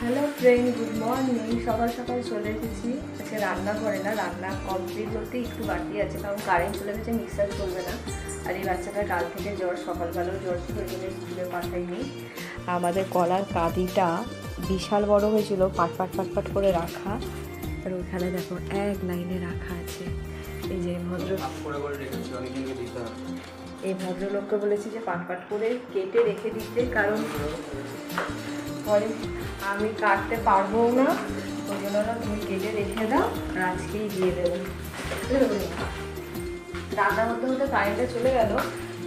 Hello friend good morning सकाल सकाल चले आज के रान्ना करे ना रान्ना कमप्लीट होते एक बाकी आछे कारण कारेंट चले गेছে मिक्सार चलबे ना और ये बाच्चाटा काल থেকে জ্বর সকালবেলাও জ্বর ছিল ওই জন্য স্কুলে পাঠাইনি। আমাদের কলার কাঁদিটা বিশাল বড় হয়েছিল পাট পাট পাট পাট করে রাখা আর ওখানে দেখো এক লাইনে রাখা আছে। এই যে এই ভদ্রলোককে বলেছি যে পাট পাট করে কেটে রেখে দিতে কারণ পরে আমি কাটতে পারবো না ওই জন্য না তুমি কেটে রেখে দাও আর আজকেই দিয়ে দেবো। রান্না হতে হতে কারেন্টটা চলে গেল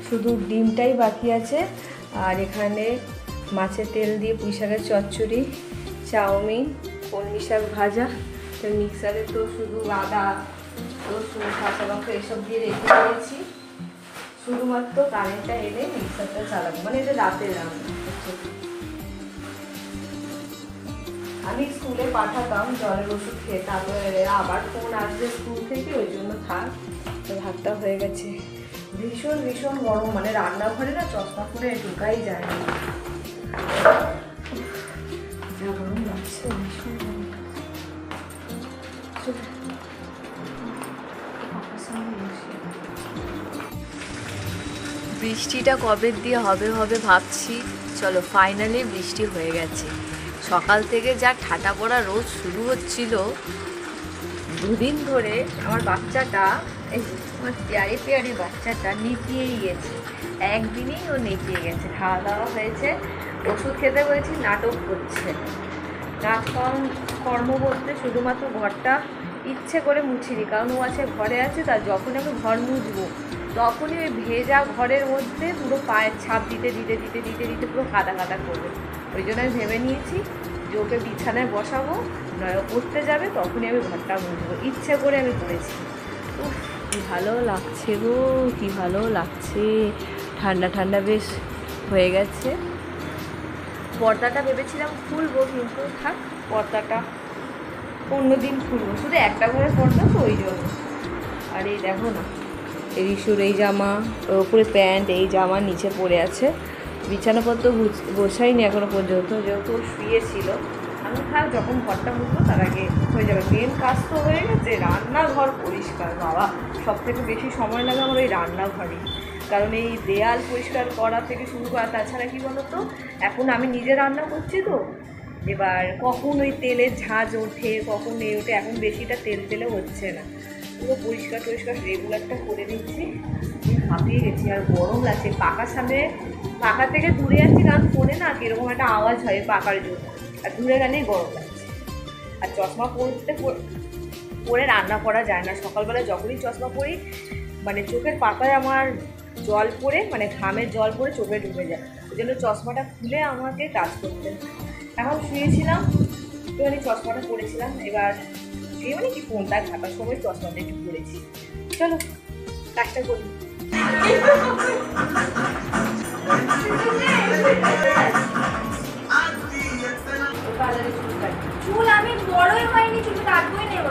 শুধু ডিমটাই বাকি আছে আর এখানে মাছের তেল দিয়ে পুঁই শাকের চচ্চড়ি চাউমিন কলমি শাক ভাজা তো মিক্সারে তো শুধু আদা রসুন কাঁচা লঙ্কা এসব দিয়ে রেখে দিয়েছি শুধুমাত্র কারেন্টটা এলে মিক্সারটা চালাবো মানে এটা রাতের রান্না। আমি স্কুলে পাঠাতাম জ্বরের ওষুধ খেয়ে তারপরে আবার ফোন আসবে স্কুল থেকে ওই জন্য থাক তো ভাতটা হয়ে গেছে। ভীষণ ভীষণ গরম মানে রান্নাঘরে না চশমা করে ঢুকাই যায় না যা গরম লাগছে ভীষণ গরম। বৃষ্টিটা কবে দিয়ে হবে হবে ভাবছি চলো ফাইনালি বৃষ্টি হয়ে গেছে। সকাল থেকে যা ঠাটা পড়া রোদ শুরু হচ্ছিল দুদিন ধরে আমার বাচ্চাটা এই আমার পেয়ারি পেয়ারি বাচ্চাটা নেতিয়েই গেছে একদিনেই ও নেতিয়ে গেছে। খাওয়া দাওয়া হয়েছে ওষুধ খেতে বলেছি নাটক করছে কর্ম বলতে শুধুমাত্র ঘরটা ইচ্ছে করে মুছিনি কারণ ও আছে ঘরে আছে তার যখন আমি ঘর মুছবো তখনই ওই ভেজা ঘরের মধ্যে পুরো পায়ের ছাপ দিতে দিতে দিতে দিতে দিতে পুরো কাদা কাদা করবে। ওই জন্য আমি ভেবে নিয়েছি যে ওকে বিছানায় বসাবো নয় ও পড়তে যাবে তখনই আমি ঘরটা মুছবো ইচ্ছে করে আমি করেছি। উফ কী ভালো লাগছে গো কী ভালো লাগছে ঠান্ডা ঠান্ডা বেশ হয়ে গেছে। পর্দাটা ভেবেছিলাম খুলবো কিন্তু থাক পর্দাটা অন্যদিন খুলবো শুধু একটা করে পর্দা তো ওই জন্য। আর এই দেখো না এই রিসুর এই জামা ওর উপরে প্যান্ট এই জামা নিচে পড়ে আছে বিছানাপত্র গোছাইনি এখনো পর্যন্ত যেহেতু শুয়েছিল আমি থাক যখন ঘরটা মুছবো তার আগে হয়ে যাবে। মেন কাজ তো হয়ে গেছে রান্নাঘর পরিষ্কার বাবা সব থেকে বেশি সময় লাগে আমার ওই রান্নাঘরে কারণ এই দেয়াল পরিষ্কার করা থেকে শুরু করা তাছাড়া কী বলো তো এখন আমি নিজে রান্না করছি তো এবার কখন ওই তেলের ঝাঁজ ওঠে কখন এই ওঠে এখন বেশিটা তেল তেলে হচ্ছে না পুরো পরিষ্কার টরিষ্কার রেগুলারটা করে দিচ্ছি। হাঁপিয়ে গেছি আর গরম লাগছে পাখার সামনে পাখা থেকে দূরে যাচ্ছি কারণ ফোনে না কীরকম একটা আওয়াজ হয় পাখার জন্য আর দূরে গেলেই গরম লাগছে। আর চশমা পরে রান্না করা যায় না সকালবেলা যখনই চশমা পরি মানে চোখের পাতায় আমার জল পড়ে মানে ঘামের জল পড়ে চোখে ঢুকে যায় ওই জন্য চশমাটা খুলে আমাকে কাজ করতে। এখন শুয়েছিলাম তো আমি চশমাটা পরেছিলাম এবার শুয়ে মানে কি ফোনটা ঘাটার সময় চশমাটা একটু পরেছি চলো কাজটা করি। চুল আমি বড়ই হয়নি চুল কাটবই নেব।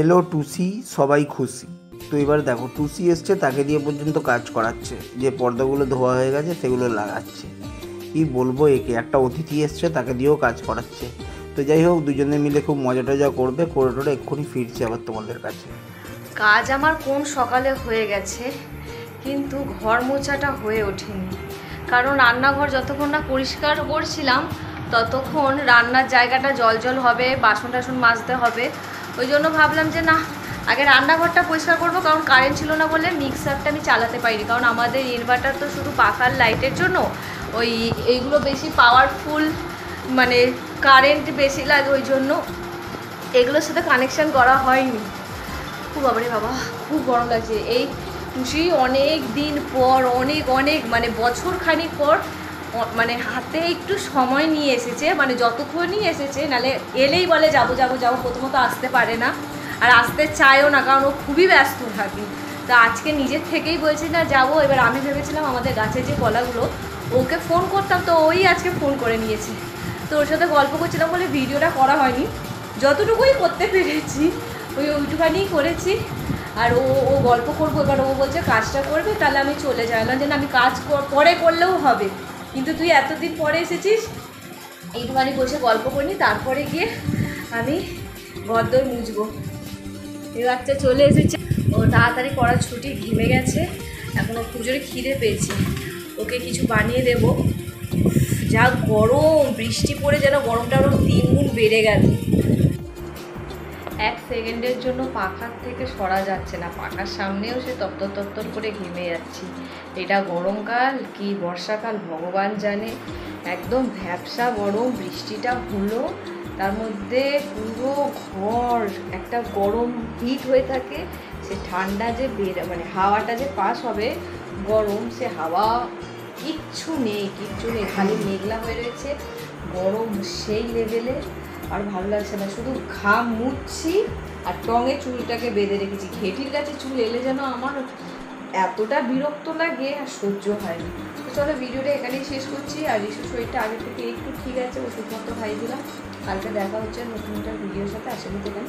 এলো টুসি সবাই খুশি। তো এবার দেখো টুসি এসছে তাকে দিয়ে পর্যন্ত কাজ করাচ্ছে যে পর্দাগুলো ধোয়া হয়ে গেছে সেগুলো লাগাচ্ছে। কি বলবো একে একটা অতিথি এসছে তাকে দিয়েও কাজ করাচ্ছে। তো যাই হোক দুজনে মিলে খুব মজা টজা করবে করে টোরে এক্ষুনি ফিরছে আবার তোমাদের কাছে। কাজ আমার কোন সকালে হয়ে গেছে কিন্তু ঘর মোছাটা হয়ে ওঠেনি কারণ রান্নাঘর যতক্ষণ না পরিষ্কার করছিলাম ততক্ষণ রান্নার জায়গাটা জল জল হবে বাসন টাসন মাজতে হবে ওই জন্য ভাবলাম যে না আগে রান্নাঘরটা পরিষ্কার করবো কারণ কারেন্ট ছিল না বলে মিক্সারটা আমি চালাতে পারিনি কারণ আমাদের ইনভার্টার তো শুধু পাখার লাইটের জন্য ওই এইগুলো বেশি পাওয়ারফুল মানে কারেন্ট বেশি লাগে ওই জন্য এগুলোর সাথে কানেকশান করা হয়নি। খুব বাবারে বাবা খুব গরম লাগছে এই টুসি অনেক দিন পর অনেক মানে বছর খানিক পর মানে হাতে একটু সময় নিয়ে এসেছে মানে যতক্ষণই এসেছে নালে এলেই বলে যাবো যাবো যাবো প্রথমত আসতে পারে না আর আসতে চায়ও না কারণ ও খুবই ব্যস্ত থাকে। তো আজকে নিজের থেকেই বলছি না যাবো এবার আমি ভেবেছিলাম আমাদের গাছের যে কলাগুলো ওকে ফোন করতাম তো ওই আজকে ফোন করে নিয়েছে তো ওর সাথে গল্প করছিলাম বলে ভিডিওটা করা হয়নি যতটুকুই করতে পেরেছি ওইটুখানি করেছি। আর ও ও গল্প করবো, এবার ও বলছে কাজটা করবে, তাহলে আমি চলে যাই না, যে না আমি কাজ পরে করলেও হবে, কিন্তু তুই এতদিন পরে এসেছিস, এইটুখানি বসে গল্প করিনি, তারপরে গিয়ে আমি ঘরদোর মুছবো। এই বাচ্চা চলে এসেছে, ও তাড়াতাড়ি পড়ার ছুটি, ঘেমে গেছে, এখন একটু জোরে খিদে পেয়েছে, ওকে কিছু বানিয়ে দেবো। যা গরম, বৃষ্টি পড়ে যেন গরমটা আরও 3 গুণ বেড়ে গেল। 1 সেকেন্ডের জন্য পাখার থেকে সরা যাচ্ছে না, পাখার সামনেও সে তত্তর তত্তর করে ঘেমে যাচ্ছি। এটা গরমকাল কি বর্ষাকাল ভগবান জানে, একদম ভ্যাপসা গরম। বৃষ্টিটা হলো, তার মধ্যে পুরো ঘর একটা গরম হিট হয়ে থাকে, সে ঠান্ডা যে মানে হাওয়াটা যে পাস হবে গরম, সে হাওয়া কিচ্ছু নেই, খালি মেঘলা হয়ে রয়েছে, গরম সেই লেভেলে। আর ভালো লাগছে না, শুধু ঘাম মুছছি আর টঙে চুলটাকে বেঁধে রেখেছি। ঘেটির কাছে চুল এলে যেন আমার এতটা বিরক্ত লাগে আর সহ্য হয় না। তো চলো ভিডিওটা এখানেই শেষ করছি। আর রিশুর শরীরটা আগে থেকে একটু ঠিক আছে, ওষুধপত্র খাইয়ে দিলাম। কালকে দেখা হচ্ছে নতুন একটা ভিডিওর সাথে, আসলে দেবেন।